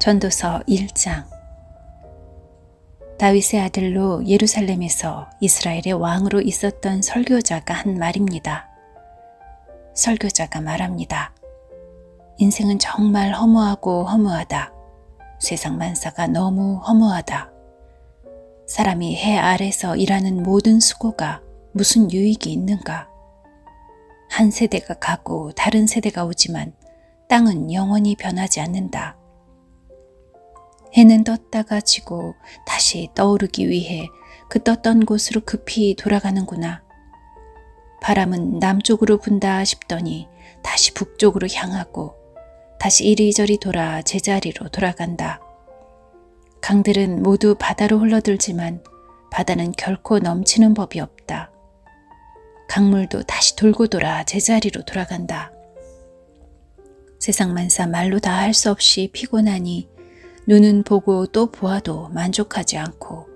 전도서 1장. 다윗의 아들로 예루살렘에서 이스라엘의 왕으로 있었던 설교자가 한 말입니다. 설교자가 말합니다. 인생은 정말 허무하고 허무하다. 세상 만사가 너무 허무하다. 사람이 해 아래서 일하는 모든 수고가 무슨 유익이 있는가? 한 세대가 가고 다른 세대가 오지만 땅은 영원히 변하지 않는다. 해는 떴다가 지고 다시 떠오르기 위해 그 떴던 곳으로 급히 돌아가는구나. 바람은 남쪽으로 분다 싶더니 다시 북쪽으로 향하고 다시 이리저리 돌아 제자리로 돌아간다. 강들은 모두 바다로 흘러들지만 바다는 결코 넘치는 법이 없다. 강물도 다시 돌고 돌아 제자리로 돌아간다. 세상 만사 말로 다 할 수 없이 피곤하니 눈은 보고 또 보아도 만족하지 않고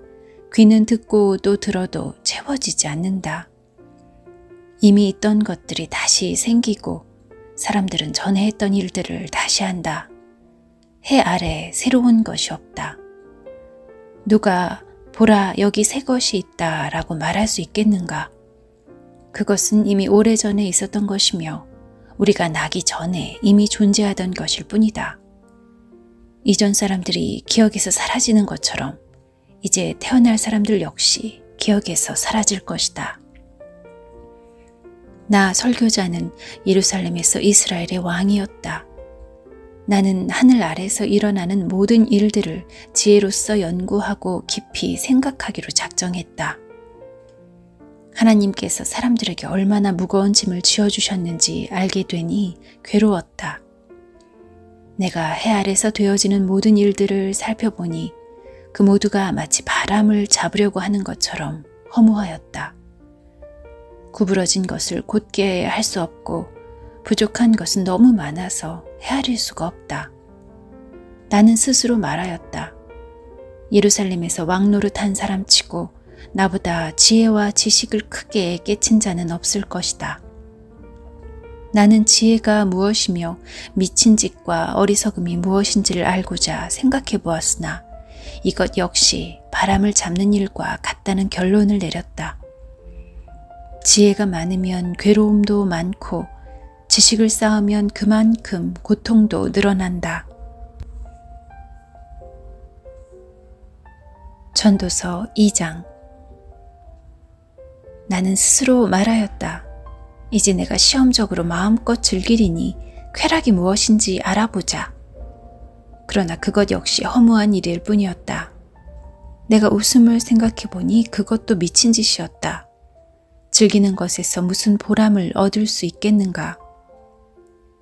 귀는 듣고 또 들어도 채워지지 않는다. 이미 있던 것들이 다시 생기고 사람들은 전에 했던 일들을 다시 한다. 해 아래 새로운 것이 없다. 누가 보라 여기 새 것이 있다 라고 말할 수 있겠는가? 그것은 이미 오래전에 있었던 것이며 우리가 나기 전에 이미 존재하던 것일 뿐이다. 이전 사람들이 기억에서 사라지는 것처럼 이제 태어날 사람들 역시 기억에서 사라질 것이다. 나 설교자는 예루살렘에서 이스라엘의 왕이었다. 나는 하늘 아래서 일어나는 모든 일들을 지혜로써 연구하고 깊이 생각하기로 작정했다. 하나님께서 사람들에게 얼마나 무거운 짐을 지어주셨는지 알게 되니 괴로웠다. 내가 해 아래서 되어지는 모든 일들을 살펴보니 그 모두가 마치 바람을 잡으려고 하는 것처럼 허무하였다. 구부러진 것을 곧게 할 수 없고 부족한 것은 너무 많아서 헤아릴 수가 없다. 나는 스스로 말하였다. 예루살렘에서 왕노릇한 사람치고 나보다 지혜와 지식을 크게 깨친 자는 없을 것이다. 나는 지혜가 무엇이며 미친 짓과 어리석음이 무엇인지를 알고자 생각해 보았으나 이것 역시 바람을 잡는 일과 같다는 결론을 내렸다. 지혜가 많으면 괴로움도 많고 지식을 쌓으면 그만큼 고통도 늘어난다. 전도서 2장. 나는 스스로 말하였다. 이제 내가 시험적으로 마음껏 즐기리니 쾌락이 무엇인지 알아보자. 그러나 그것 역시 허무한 일일 뿐이었다. 내가 웃음을 생각해보니 그것도 미친 짓이었다. 즐기는 것에서 무슨 보람을 얻을 수 있겠는가?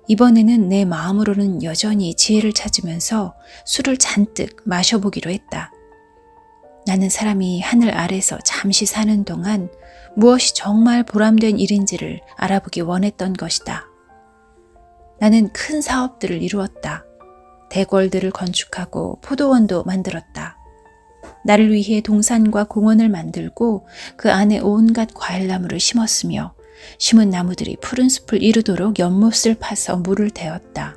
이번에는 내 마음으로는 여전히 지혜를 찾으면서 술을 잔뜩 마셔보기로 했다. 나는 사람이 하늘 아래서 잠시 사는 동안 무엇이 정말 보람된 일인지를 알아보기 원했던 것이다. 나는 큰 사업들을 이루었다. 대궐들을 건축하고 포도원도 만들었다. 나를 위해 동산과 공원을 만들고 그 안에 온갖 과일나무를 심었으며 심은 나무들이 푸른 숲을 이루도록 연못을 파서 물을 대었다.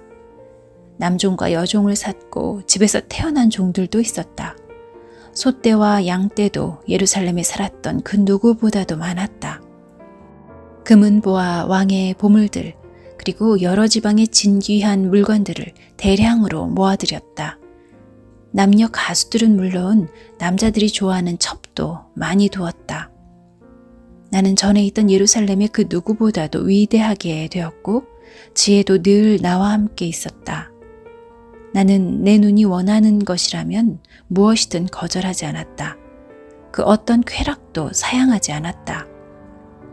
남종과 여종을 샀고 집에서 태어난 종들도 있었다. 소떼와 양떼도 예루살렘에 살았던 그 누구보다도 많았다. 금은보와 왕의 보물들 그리고 여러 지방의 진귀한 물건들을 대량으로 모아들였다. 남녀 가수들은 물론 남자들이 좋아하는 첩도 많이 두었다. 나는 전에 있던 예루살렘의 그 누구보다도 위대하게 되었고 지혜도 늘 나와 함께 있었다. 나는 내 눈이 원하는 것이라면 무엇이든 거절하지 않았다. 그 어떤 쾌락도 사양하지 않았다.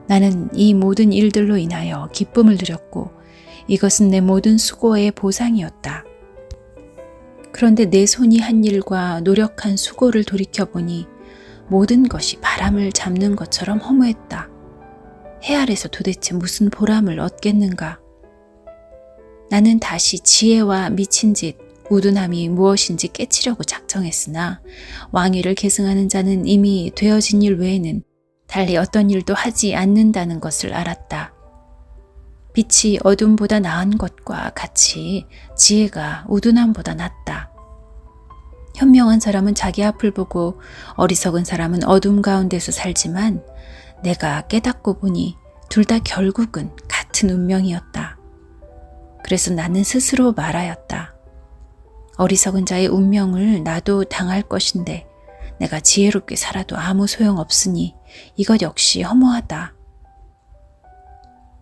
나는 이 모든 일들로 인하여 기쁨을 누렸고 이것은 내 모든 수고의 보상이었다. 그런데 내 손이 한 일과 노력한 수고를 돌이켜보니 모든 것이 바람을 잡는 것처럼 허무했다. 해 아래서 도대체 무슨 보람을 얻겠는가? 나는 다시 지혜와 미친 짓, 우둔함이 무엇인지 깨치려고 작정했으나 왕위를 계승하는 자는 이미 되어진 일 외에는 달리 어떤 일도 하지 않는다는 것을 알았다. 빛이 어둠보다 나은 것과 같이 지혜가 우둔함보다 낫다. 현명한 사람은 자기 앞을 보고 어리석은 사람은 어둠 가운데서 살지만 내가 깨닫고 보니 둘 다 결국은 같은 운명이었다. 그래서 나는 스스로 말하였다. 어리석은 자의 운명을 나도 당할 것인데 내가 지혜롭게 살아도 아무 소용없으니 이것 역시 허무하다.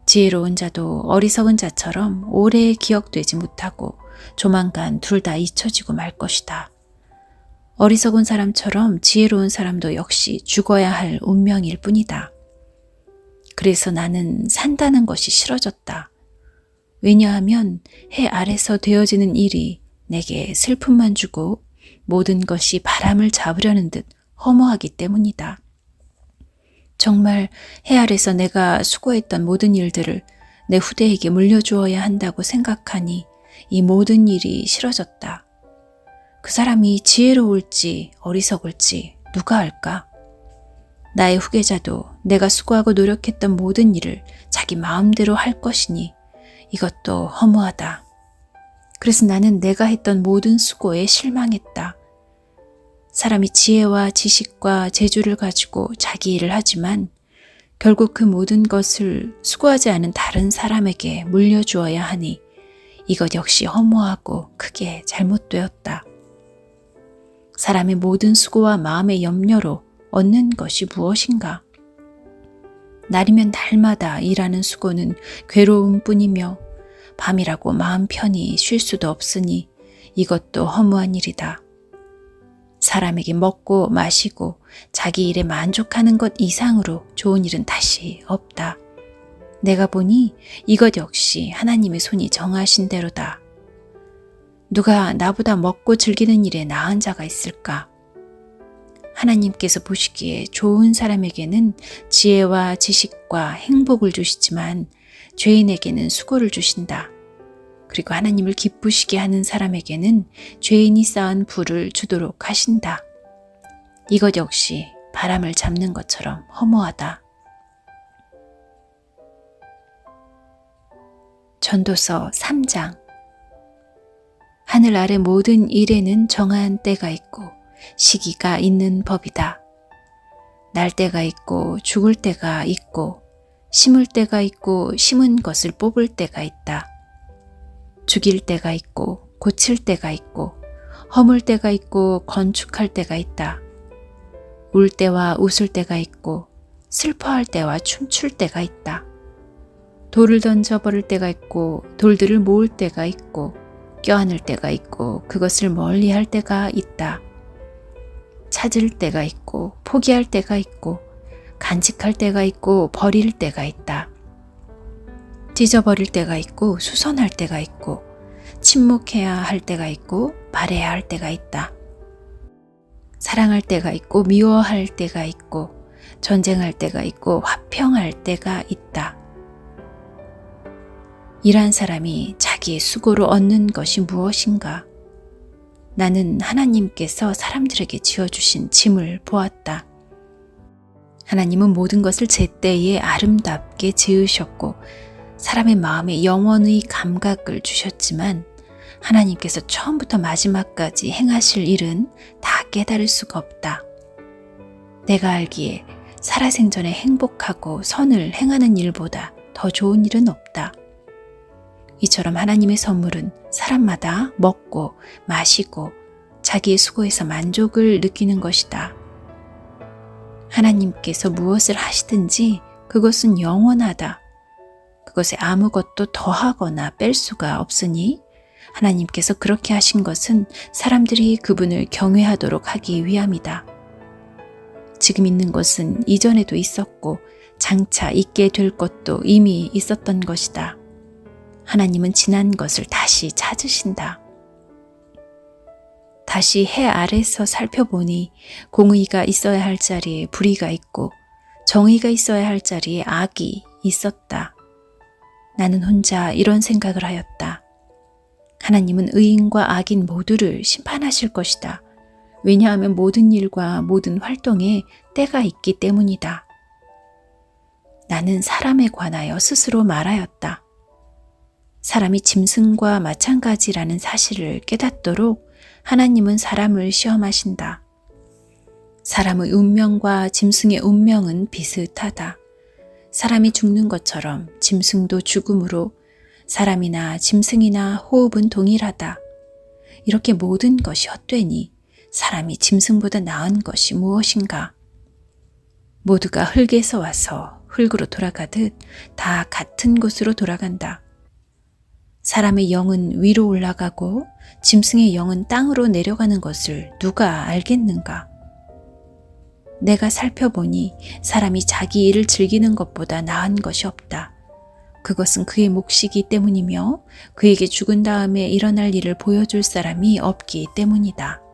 지혜로운 자도 어리석은 자처럼 오래 기억되지 못하고 조만간 둘 다 잊혀지고 말 것이다. 어리석은 사람처럼 지혜로운 사람도 역시 죽어야 할 운명일 뿐이다. 그래서 나는 산다는 것이 싫어졌다. 왜냐하면 해 아래서 되어지는 일이 내게 슬픔만 주고 모든 것이 바람을 잡으려는 듯 허무하기 때문이다. 정말 해 아래서 내가 수고했던 모든 일들을 내 후대에게 물려주어야 한다고 생각하니 이 모든 일이 싫어졌다. 그 사람이 지혜로울지 어리석을지 누가 알까? 나의 후계자도 내가 수고하고 노력했던 모든 일을 자기 마음대로 할 것이니 이것도 허무하다. 그래서 나는 내가 했던 모든 수고에 실망했다. 사람이 지혜와 지식과 재주를 가지고 자기 일을 하지만 결국 그 모든 것을 수고하지 않은 다른 사람에게 물려주어야 하니 이것 역시 허무하고 크게 잘못되었다. 사람의 모든 수고와 마음의 염려로 얻는 것이 무엇인가? 날이면 날마다 일하는 수고는 괴로움뿐이며 밤이라고 마음 편히 쉴 수도 없으니 이것도 허무한 일이다. 사람에게 먹고 마시고 자기 일에 만족하는 것 이상으로 좋은 일은 다시 없다. 내가 보니 이것 역시 하나님의 손이 정하신 대로다. 누가 나보다 먹고 즐기는 일에 나은 자가 있을까? 하나님께서 보시기에 좋은 사람에게는 지혜와 지식과 행복을 주시지만 죄인에게는 수고를 주신다. 그리고 하나님을 기쁘시게 하는 사람에게는 죄인이 쌓은 부를 주도록 하신다. 이것 역시 바람을 잡는 것처럼 허무하다. 전도서 3장. 하늘 아래 모든 일에는 정한 때가 있고 시기가 있는 법이다. 날 때가 있고 죽을 때가 있고 심을 때가 있고 심은 것을 뽑을 때가 있다. 죽일 때가 있고 고칠 때가 있고 허물 때가 있고 건축할 때가 있다. 울 때와 웃을 때가 있고 슬퍼할 때와 춤출 때가 있다. 돌을 던져버릴 때가 있고 돌들을 모을 때가 있고 껴안을 때가 있고 그것을 멀리할 때가 있다. 찾을 때가 있고 포기할 때가 있고 간직할 때가 있고 버릴 때가 있다. 찢어버릴 때가 있고 수선할 때가 있고 침묵해야 할 때가 있고 말해야 할 때가 있다. 사랑할 때가 있고 미워할 때가 있고 전쟁할 때가 있고 화평할 때가 있다. 일한 사람이 자기의 수고로 얻는 것이 무엇인가? 나는 하나님께서 사람들에게 지어주신 짐을 보았다. 하나님은 모든 것을 제때에 아름답게 지으셨고 사람의 마음에 영원의 감각을 주셨지만 하나님께서 처음부터 마지막까지 행하실 일은 다 깨달을 수가 없다. 내가 알기에 살아생전에 행복하고 선을 행하는 일보다 더 좋은 일은 없다. 이처럼 하나님의 선물은 사람마다 먹고 마시고 자기의 수고에서 만족을 느끼는 것이다. 하나님께서 무엇을 하시든지 그것은 영원하다. 그것에 아무것도 더하거나 뺄 수가 없으니 하나님께서 그렇게 하신 것은 사람들이 그분을 경외하도록 하기 위함이다. 지금 있는 것은 이전에도 있었고 장차 있게 될 것도 이미 있었던 것이다. 하나님은 지난 것을 다시 찾으신다. 다시 해 아래서 살펴보니 공의가 있어야 할 자리에 불의가 있고 정의가 있어야 할 자리에 악이 있었다. 나는 혼자 이런 생각을 하였다. 하나님은 의인과 악인 모두를 심판하실 것이다. 왜냐하면 모든 일과 모든 활동에 때가 있기 때문이다. 나는 사람에 관하여 스스로 말하였다. 사람이 짐승과 마찬가지라는 사실을 깨닫도록 하나님은 사람을 시험하신다. 사람의 운명과 짐승의 운명은 비슷하다. 사람이 죽는 것처럼 짐승도 죽음으로 사람이나 짐승이나 호흡은 동일하다. 이렇게 모든 것이 헛되니 사람이 짐승보다 나은 것이 무엇인가? 모두가 흙에서 와서 흙으로 돌아가듯 다 같은 곳으로 돌아간다. 사람의 영은 위로 올라가고 짐승의 영은 땅으로 내려가는 것을 누가 알겠는가? 내가 살펴보니 사람이 자기 일을 즐기는 것보다 나은 것이 없다. 그것은 그의 몫이기 때문이며 그에게 죽은 다음에 일어날 일을 보여줄 사람이 없기 때문이다.